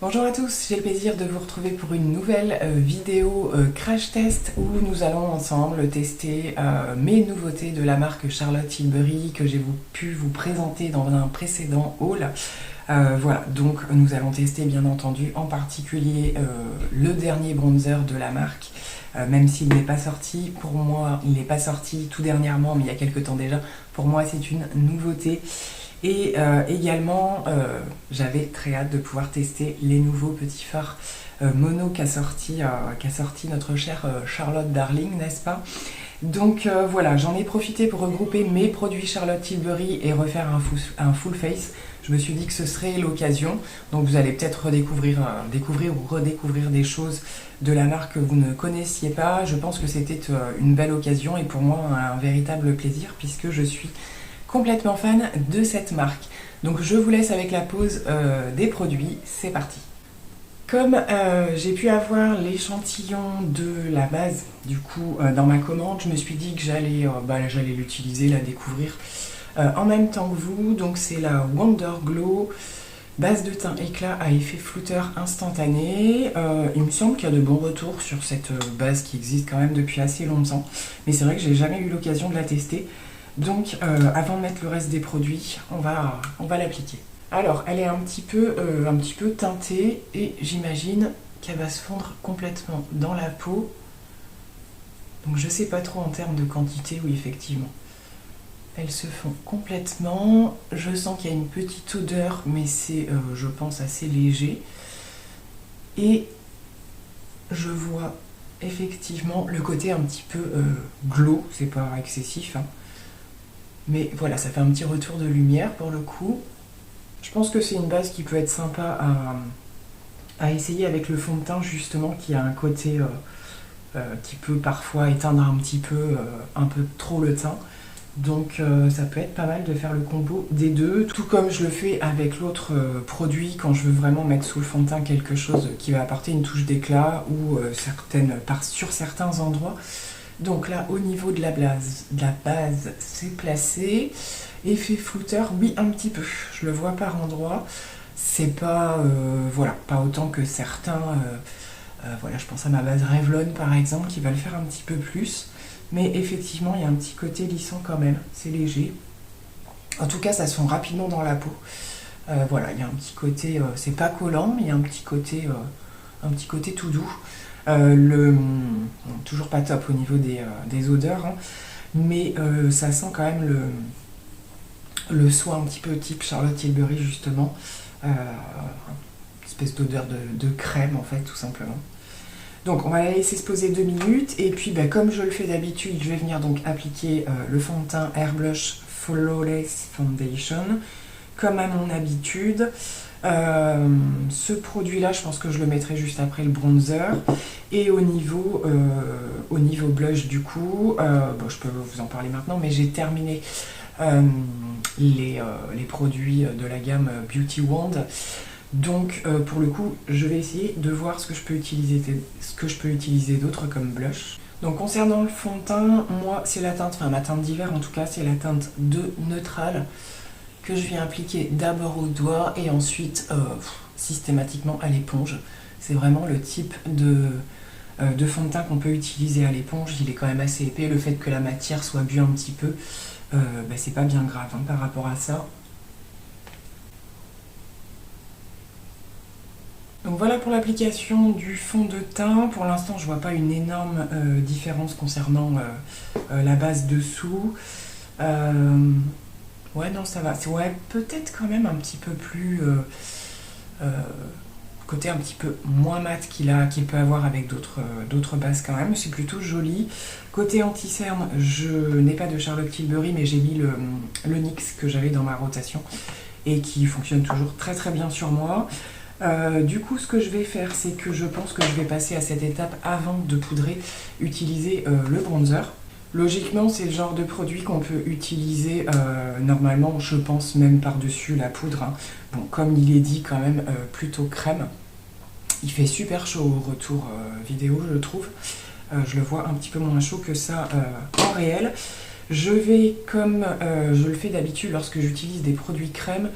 Bonjour à tous, j'ai le plaisir de vous retrouver pour une nouvelle vidéo crash test où nous allons ensemble tester mes nouveautés de la marque Charlotte Tilbury que j'ai pu vous présenter dans un précédent haul. Voilà, donc nous allons tester bien entendu en particulier le dernier bronzer de la marque. Même s'il n'est pas sorti, pour moi, il n'est pas sorti tout dernièrement, mais il y a quelques temps déjà, pour moi c'est une nouveauté. Et également, j'avais très hâte de pouvoir tester les nouveaux petits fards mono qu'a sorti notre chère Charlotte Darling, n'est-ce pas? Donc voilà, j'en ai profité pour regrouper mes produits Charlotte Tilbury et refaire un full face. Je me suis dit que ce serait l'occasion. Donc vous allez peut-être découvrir ou redécouvrir des choses de la marque que vous ne connaissiez pas. Je pense que c'était une belle occasion et pour moi un véritable plaisir puisque je suis complètement fan de cette marque. Donc je vous laisse avec la pause des produits, c'est parti. Comme j'ai pu avoir l'échantillon de la base du coup dans ma commande, je me suis dit que j'allais l'utiliser, la découvrir en même temps que vous. Donc c'est la Wonder Glow base de teint éclat à effet flouteur instantané. Il me semble qu'il y a de bons retours sur cette base qui existe quand même depuis assez longtemps, mais c'est vrai que j'ai jamais eu l'occasion de la tester. Donc avant de mettre le reste des produits, on va l'appliquer. Alors elle est un petit peu teintée et j'imagine qu'elle va se fondre complètement dans la peau. Donc je sais pas trop en termes de quantité, oui effectivement. Elle se fond complètement. Je sens qu'il y a une petite odeur, mais c'est je pense assez léger. Et je vois effectivement le côté un petit peu glow, c'est pas excessif, hein. Mais voilà, ça fait un petit retour de lumière pour le coup. Je pense que c'est une base qui peut être sympa à essayer avec le fond de teint justement, qui a un côté qui peut parfois éteindre un peu trop le teint. Donc ça peut être pas mal de faire le combo des deux, tout comme je le fais avec l'autre produit quand je veux vraiment mettre sous le fond de teint quelque chose qui va apporter une touche d'éclat ou sur certains endroits. Donc là, au niveau de la base, c'est placé. Effet flouteur, oui, un petit peu. Je le vois par endroits. C'est pas, pas autant que certains. Je pense à ma base Revlon par exemple, qui va le faire un petit peu plus. Mais effectivement, il y a un petit côté lissant quand même. C'est léger. En tout cas, ça se fond rapidement dans la peau. Il y a un petit côté, c'est pas collant, mais il y a un petit côté tout doux. Toujours pas top au niveau des odeurs, hein, mais ça sent quand même le soin un petit peu type Charlotte Tilbury justement, une espèce d'odeur de crème en fait tout simplement. Donc on va la laisser se poser 2 minutes et puis comme je le fais d'habitude, je vais venir donc appliquer le fond de teint Air Blush Flawless Foundation comme à mon habitude. Ce produit là je pense que je le mettrai juste après le bronzer et au niveau blush du coup je peux vous en parler maintenant, mais j'ai terminé les produits de la gamme Beauty Wand, donc pour le coup je vais essayer de voir ce que je peux utiliser d'autre comme blush. Donc concernant le fond de teint, moi c'est la teinte, ma teinte d'hiver en tout cas, c'est la teinte de Neutral que je viens appliquer d'abord au doigt et ensuite systématiquement à l'éponge. C'est vraiment le type de fond de teint qu'on peut utiliser à l'éponge. Il est quand même assez épais, le fait que la matière soit bue un petit peu, c'est pas bien grave par rapport à ça. Donc voilà pour l'application du fond de teint. Pour l'instant je vois pas une énorme différence concernant la base dessous. Ouais, non, ça va. Ouais, peut-être quand même un petit peu plus... côté un petit peu moins mat qu'il peut avoir avec d'autres bases quand même. C'est plutôt joli. Côté anti-cerne, je n'ai pas de Charlotte Tilbury, mais j'ai mis le NYX que j'avais dans ma rotation et qui fonctionne toujours très très bien sur moi. Du coup, ce que je vais faire, c'est que je pense que je vais passer à cette étape avant de poudrer, utiliser le bronzer. Logiquement, c'est le genre de produit qu'on peut utiliser normalement, je pense, même par-dessus la poudre, hein. Bon, comme il est dit quand même, plutôt crème. Il fait super chaud au retour vidéo, je trouve. Je le vois un petit peu moins chaud que ça en réel. je vais, comme je le fais d'habitude lorsque j'utilise des produits crème,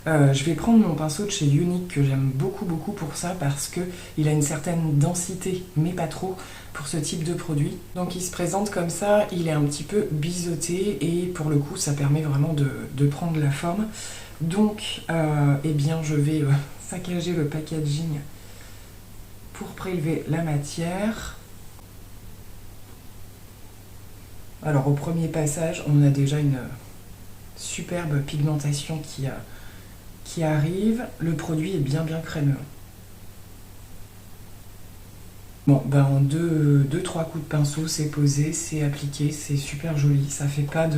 je vais prendre mon pinceau de chez Unique que j'aime beaucoup pour ça parce qu'il a une certaine densité, mais pas trop, pour ce type de produit. Donc il se présente comme ça, il est un petit peu biseauté et pour le coup ça permet vraiment de prendre la forme. Donc eh bien je vais saccager le packaging pour prélever la matière. Alors au premier passage, on a déjà une superbe pigmentation qui arrive. Le produit est bien crémeux. Bon, ben en 2-3 coups de pinceau, c'est posé, c'est appliqué, c'est super joli. Ça fait pas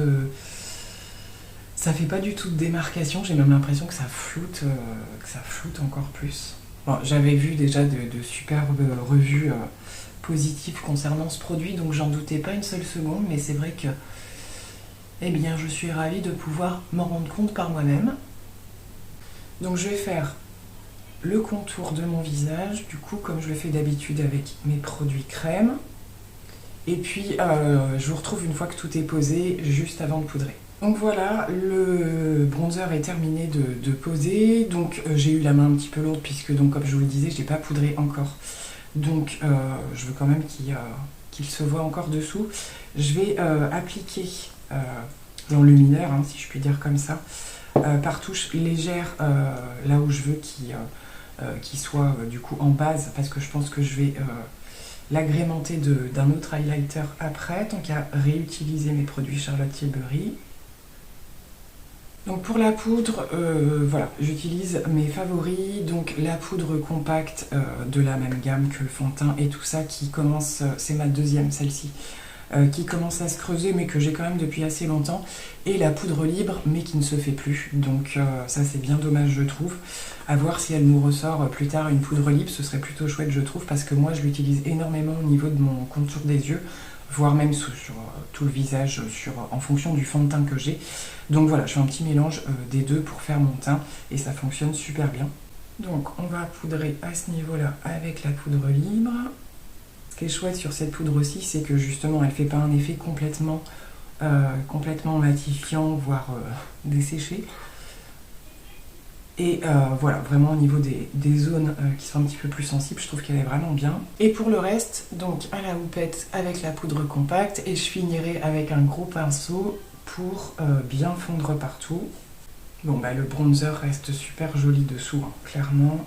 du tout de démarcation. J'ai même l'impression que ça floute encore plus. Bon, j'avais vu déjà de superbes revues positives concernant ce produit, donc j'en doutais pas une seule seconde, mais c'est vrai que eh bien, je suis ravie de pouvoir m'en rendre compte par moi-même. Donc je vais faire le contour de mon visage, du coup comme je le fais d'habitude avec mes produits crème. Et puis je vous retrouve une fois que tout est posé, juste avant de poudrer. Donc voilà, le bronzer est terminé de poser. Donc j'ai eu la main un petit peu lourde puisque donc comme je vous le disais, je n'ai pas poudré encore. Donc je veux quand même qu'il se voit encore dessous. Je vais appliquer l'enlumineur, hein, si je puis dire comme ça, par touche légère là où je veux qu'il soit du coup en base, parce que je pense que je vais l'agrémenter d'un autre highlighter après, tant qu'à réutiliser mes produits Charlotte Tilbury. Donc pour la poudre, voilà, j'utilise mes favoris, donc la poudre compacte de la même gamme que le fond de teint et tout ça qui commence, c'est ma deuxième celle-ci, qui commence à se creuser mais que j'ai quand même depuis assez longtemps, et la poudre libre mais qui ne se fait plus, donc ça c'est bien dommage je trouve. À voir si elle nous ressort plus tard une poudre libre, ce serait plutôt chouette je trouve, parce que moi je l'utilise énormément au niveau de mon contour des yeux, voire même sur tout le visage en fonction du fond de teint que j'ai. Donc voilà, je fais un petit mélange des deux pour faire mon teint et ça fonctionne super bien. Donc on va poudrer à ce niveau-là avec la poudre libre. Ce qui est chouette sur cette poudre aussi, c'est que justement elle ne fait pas un effet complètement matifiant, voire desséché. Et voilà, vraiment au niveau des zones qui sont un petit peu plus sensibles, je trouve qu'elle est vraiment bien. Et pour le reste, donc à la houppette avec la poudre compacte, et je finirai avec un gros pinceau pour bien fondre partout. Bon bah le bronzer reste super joli dessous, hein, clairement.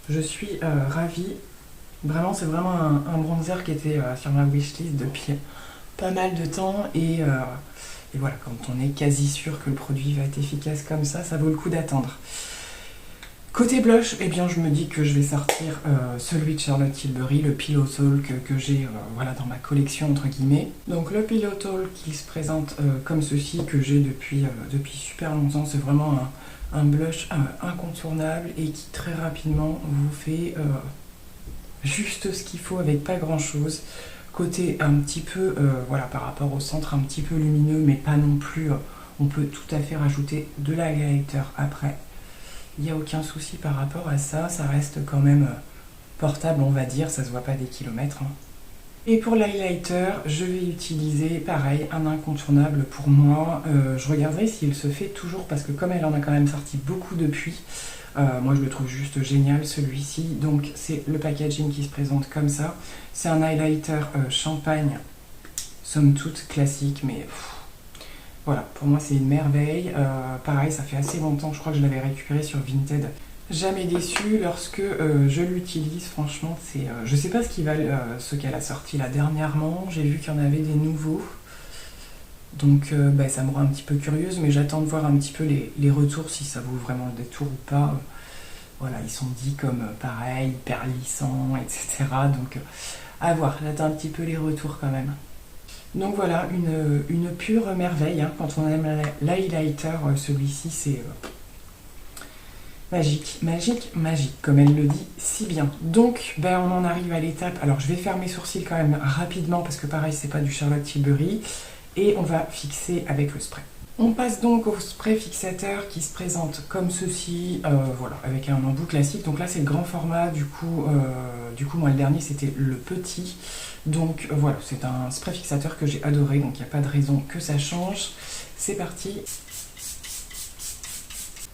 Je suis ravie. Vraiment, c'est vraiment un bronzer qui était sur ma wishlist depuis pas mal de temps, et voilà, quand on est quasi sûr que le produit va être efficace comme ça vaut le coup d'attendre. Côté blush, eh bien je me dis que je vais sortir celui de Charlotte Tilbury, le Pillow Talk que j'ai voilà, dans ma collection entre guillemets. Donc le Pillow Talk qui se présente comme ceci, que j'ai depuis super longtemps. C'est vraiment un blush incontournable et qui très rapidement vous fait juste ce qu'il faut avec pas grand chose. Côté un petit peu, voilà, par rapport au centre un petit peu lumineux, mais pas non plus, on peut tout à fait rajouter de l'highlighter après. Il n'y a aucun souci par rapport à ça, ça reste quand même portable on va dire, ça se voit pas des kilomètres. Hein. Et pour l'highlighter, je vais utiliser pareil, un incontournable pour moi. Je regarderai s'il se fait toujours, parce que comme elle en a quand même sorti beaucoup depuis, moi je le trouve juste génial celui-ci. Donc c'est le packaging qui se présente comme ça. C'est un highlighter champagne, somme toute classique, mais voilà, pour moi c'est une merveille. Pareil, ça fait assez longtemps, je crois que je l'avais récupéré sur Vinted. Jamais déçu lorsque je l'utilise, franchement, c'est, je sais pas ce qu'elle a sorti là dernièrement, j'ai vu qu'il y en avait des nouveaux. Donc bah, ça me rend un petit peu curieuse, mais j'attends de voir un petit peu les retours, si ça vaut vraiment le détour ou pas. Voilà, ils sont dits comme pareil, hyper lissants, etc. Donc à voir, j'attends un petit peu les retours quand même. Donc voilà, une pure merveille, hein. Quand on aime l'highlighter, celui-ci c'est magique, magique, magique, comme elle le dit si bien. Donc ben, on en arrive à l'étape, alors je vais faire mes sourcils quand même rapidement, parce que pareil c'est pas du Charlotte Tilbury. Et on va fixer avec le spray. On passe donc au spray fixateur qui se présente comme ceci, voilà, avec un embout classique. Donc là c'est le grand format, du coup moi le dernier c'était le petit. Donc voilà, c'est un spray fixateur que j'ai adoré, donc il n'y a pas de raison que ça change. C'est parti.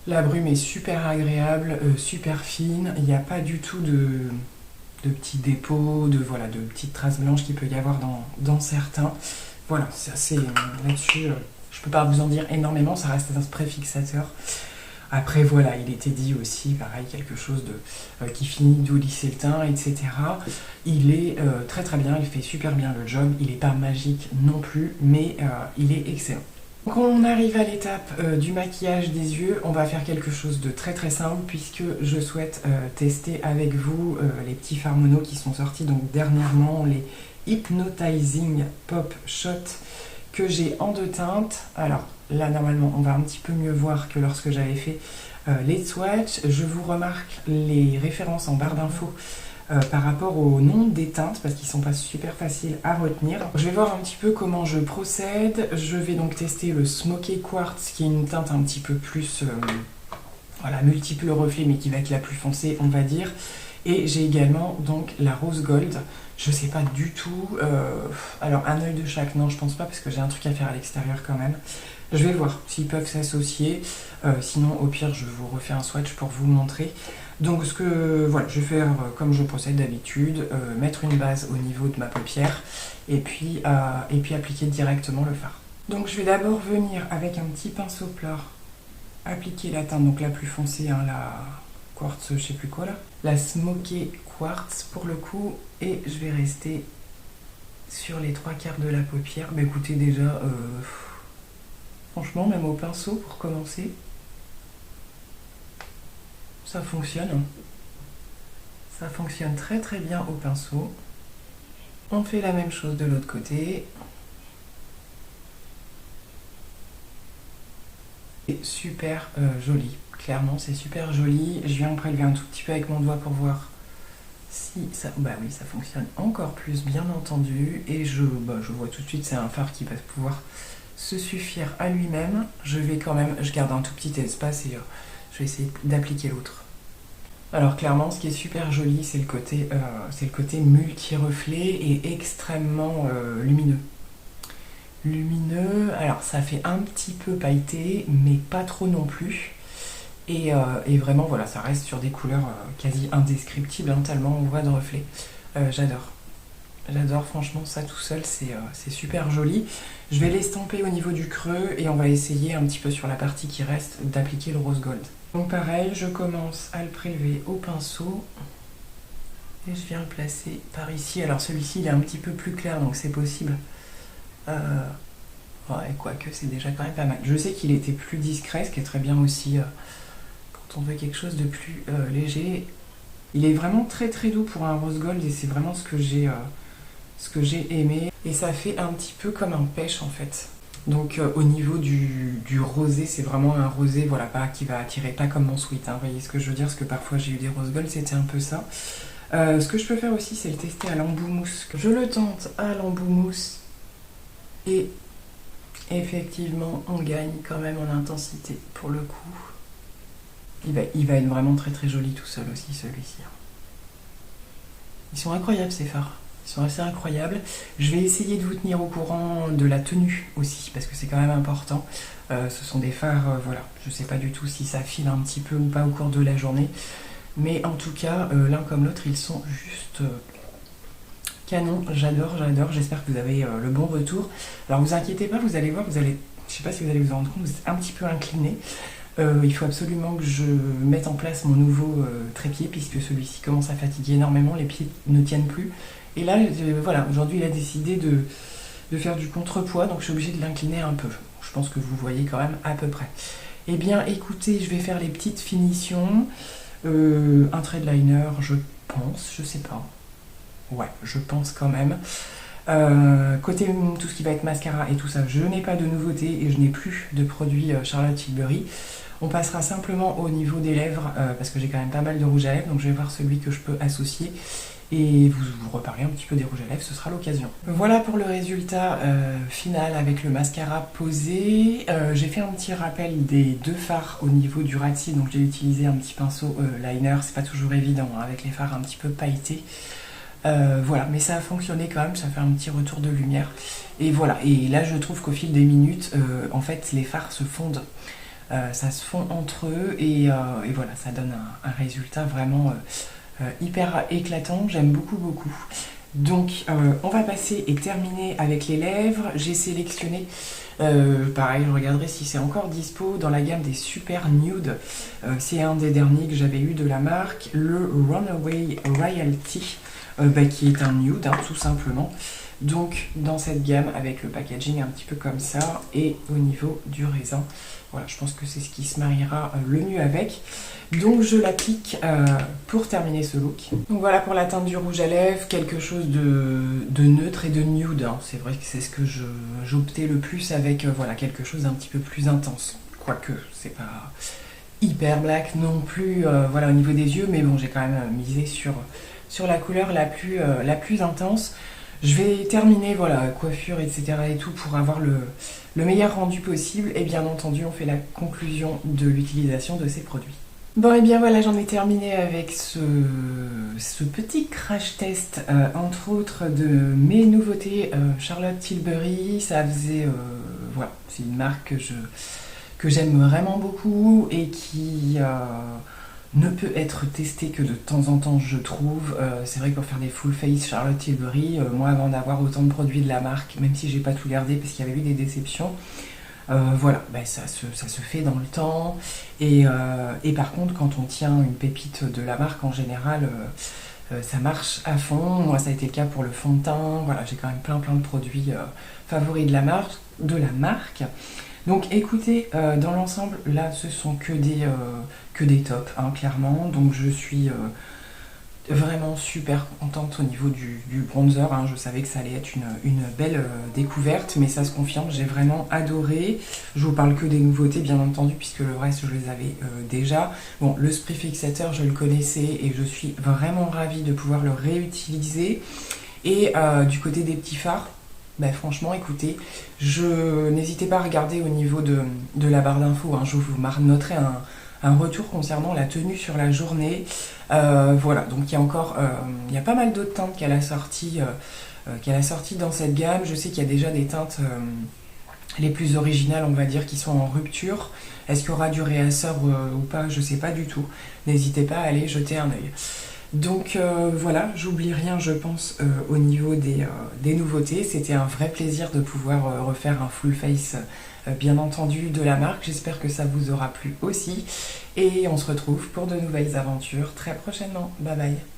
La brume est super agréable, super fine, il n'y a pas du tout de petits dépôts, de petites traces blanches qu'il peut y avoir dans certains. Voilà, c'est assez là-dessus. Je peux pas vous en dire énormément, ça reste un spray fixateur. Après voilà, il était dit aussi, pareil, quelque chose qui finit d'où lisser le teint, etc. Il est très très bien, il fait super bien le job, il n'est pas magique non plus, mais il est excellent. Donc on arrive à l'étape du maquillage des yeux, on va faire quelque chose de très très simple puisque je souhaite tester avec vous les petits fards mono qui sont sortis donc dernièrement, les Hypnotizing Pop Shot que j'ai en deux teintes. Alors là normalement on va un petit peu mieux voir que lorsque j'avais fait les swatchs. Je vous remarque les références en barre d'infos par rapport au nom des teintes parce qu'ils sont pas super faciles à retenir. Je vais voir un petit peu comment je procède. Je vais donc tester le Smoky Quartz qui est une teinte un petit peu plus voilà, multiple reflets mais qui va être la plus foncée on va dire. Et j'ai également donc la Rose Gold. Je sais pas du tout. Alors un œil de chaque, non je pense pas parce que j'ai un truc à faire à l'extérieur quand même. Je vais voir s'ils peuvent s'associer. Sinon au pire je vous refais un swatch pour vous montrer. Donc voilà, je vais faire comme je procède d'habitude, mettre une base au niveau de ma paupière et puis appliquer directement le fard. Donc je vais d'abord venir avec un petit pinceau plat appliquer la teinte donc la plus foncée, hein, la quartz, je sais plus quoi là, la Smoky Quartz pour le coup, et je vais rester sur les 3/4 de la paupière. Bah écoutez déjà, franchement même au pinceau pour commencer, ça fonctionne. Ça fonctionne très très bien au pinceau. On fait la même chose de l'autre côté. C'est super joli. Clairement, c'est super joli. Je viens me prélever un tout petit peu avec mon doigt pour voir si ça... Bah oui, ça fonctionne encore plus, bien entendu. Et je vois tout de suite, c'est un fard qui va pouvoir se suffire à lui-même. Je vais quand même... Je garde un tout petit espace et je vais essayer d'appliquer l'autre. Alors clairement, ce qui est super joli, c'est le côté multi-reflet et extrêmement lumineux. Lumineux, alors ça fait un petit peu pailleté, mais pas trop non plus. Et vraiment, voilà, ça reste sur des couleurs quasi indescriptibles, hein, tellement on voit de reflets. J'adore. J'adore, franchement, ça tout seul, c'est super joli. Je vais l'estamper au niveau du creux et on va essayer un petit peu sur la partie qui reste d'appliquer le rose gold. Donc pareil, je commence à le prélever au pinceau et je viens le placer par ici. Alors celui-ci, il est un petit peu plus clair, donc c'est possible. Ouais, quoique c'est déjà quand même pas mal. Je sais qu'il était plus discret, ce qui est très bien aussi quand on veut quelque chose de plus léger. Il est vraiment très très doux pour un rose gold et c'est vraiment ce que j'ai aimé. Et ça fait un petit peu comme un pêche en fait. Donc au niveau du rosé, c'est vraiment un rosé, voilà, pas qui va attirer, pas comme mon sweet, hein, vous voyez ce que je veux dire, parce que parfois j'ai eu des rose gold, c'était un peu ça. Ce que je peux faire aussi, c'est le tester à l'embout mousse. Je le tente à l'embout mousse et effectivement, on gagne quand même en intensité pour le coup. Il va être vraiment très très joli tout seul aussi, celui-ci. Ils sont incroyables ces fards. Ils sont assez incroyables. Je vais essayer de vous tenir au courant de la tenue aussi, parce que c'est quand même important. Ce sont des fards, voilà, je sais pas du tout si ça file un petit peu ou pas au cours de la journée. Mais en tout cas, l'un comme l'autre, ils sont juste canon. J'adore, j'adore. J'espère que vous avez le bon retour. Alors vous inquiétez pas, vous allez voir, je sais pas si vous allez vous en rendre compte, vous êtes un petit peu incliné. Il faut absolument que je mette en place mon nouveau trépied, puisque celui-ci commence à fatiguer énormément, les pieds ne tiennent plus. Et là, voilà, aujourd'hui il a décidé de faire du contrepoids, donc je suis obligée de l'incliner un peu. Je pense que vous voyez quand même à peu près. Eh bien écoutez, je vais faire les petites finitions. Un trait de liner, je pense, je sais pas. Ouais, je pense quand même. Côté tout ce qui va être mascara et tout ça, je n'ai pas de nouveauté et je n'ai plus de produits Charlotte Tilbury. On passera simplement au niveau des lèvres parce que j'ai quand même pas mal de rouge à lèvres, donc je vais voir celui que je peux associer. et vous reparler un petit peu des rouges à lèvres, ce sera l'occasion. Voilà pour le résultat final avec le mascara posé. J'ai fait un petit rappel des deux fards au niveau du ras de cils, donc j'ai utilisé un petit pinceau liner, c'est pas toujours évident hein, avec les fards un petit peu pailletés. Voilà, mais ça a fonctionné quand même, ça fait un petit retour de lumière. Et voilà, et là je trouve qu'au fil des minutes, en fait les fards se fondent. Ça se fond entre eux et voilà, ça donne un résultat vraiment hyper éclatant, j'aime beaucoup. Donc on va passer et terminer avec les lèvres. J'ai sélectionné, pareil je regarderai si c'est encore dispo, dans la gamme des Super Nude. C'est un des derniers que j'avais eu de la marque, le Runaway Royalty, qui est un nude hein, tout simplement. Donc dans cette gamme avec le packaging un petit peu comme ça et au niveau du raisin, voilà, je pense que c'est ce qui se mariera le mieux avec. Donc je l'applique pour terminer ce look. Donc voilà pour la teinte du rouge à lèvres, quelque chose de neutre et de nude hein. C'est vrai que c'est ce que j'optais le plus avec voilà, quelque chose d'un petit peu plus intense, quoique c'est pas hyper black non plus voilà, au niveau des yeux, mais bon j'ai quand même misé sur la couleur la plus intense. Je vais terminer, voilà, coiffure, etc. et tout pour avoir le meilleur rendu possible. Et bien entendu, on fait la conclusion de l'utilisation de ces produits. Bon, et bien voilà, j'en ai terminé avec ce petit crash test, entre autres, de mes nouveautés Charlotte Tilbury. Ça faisait, voilà, c'est une marque que j'aime vraiment beaucoup et qui ne peut être testé que de temps en temps, je trouve. C'est vrai que pour faire des full face Charlotte Tilbury, moi avant d'avoir autant de produits de la marque, même si j'ai pas tout gardé parce qu'il y avait eu des déceptions, voilà, ça se fait dans le temps. Et par contre, quand on tient une pépite de la marque, en général, ça marche à fond. Moi, ça a été le cas pour le fond de teint. Voilà, j'ai quand même plein de produits favoris de la marque. Donc écoutez, dans l'ensemble, là, ce sont que des tops, hein, clairement. Donc je suis vraiment super contente au niveau du bronzer. Hein. Je savais que ça allait être une belle découverte, mais ça se confirme, j'ai vraiment adoré. Je vous parle que des nouveautés, bien entendu, puisque le reste, je les avais déjà. Bon, le spray fixateur, je le connaissais et je suis vraiment ravie de pouvoir le réutiliser. Et du côté des petits fards, franchement, écoutez, n'hésitez pas à regarder au niveau de la barre d'infos. Hein. Je vous noterai un retour concernant la tenue sur la journée. Voilà, donc il y a pas mal d'autres teintes qu'elle a sorties dans cette gamme. Je sais qu'il y a déjà des teintes les plus originales, on va dire, qui sont en rupture. Est-ce qu'il y aura du réassort ou pas? Je sais pas du tout. N'hésitez pas à aller jeter un œil. Donc voilà, j'oublie rien je pense au niveau des nouveautés. C'était un vrai plaisir de pouvoir refaire un full face bien entendu de la marque. J'espère que ça vous aura plu aussi. Et on se retrouve pour de nouvelles aventures très prochainement. Bye bye.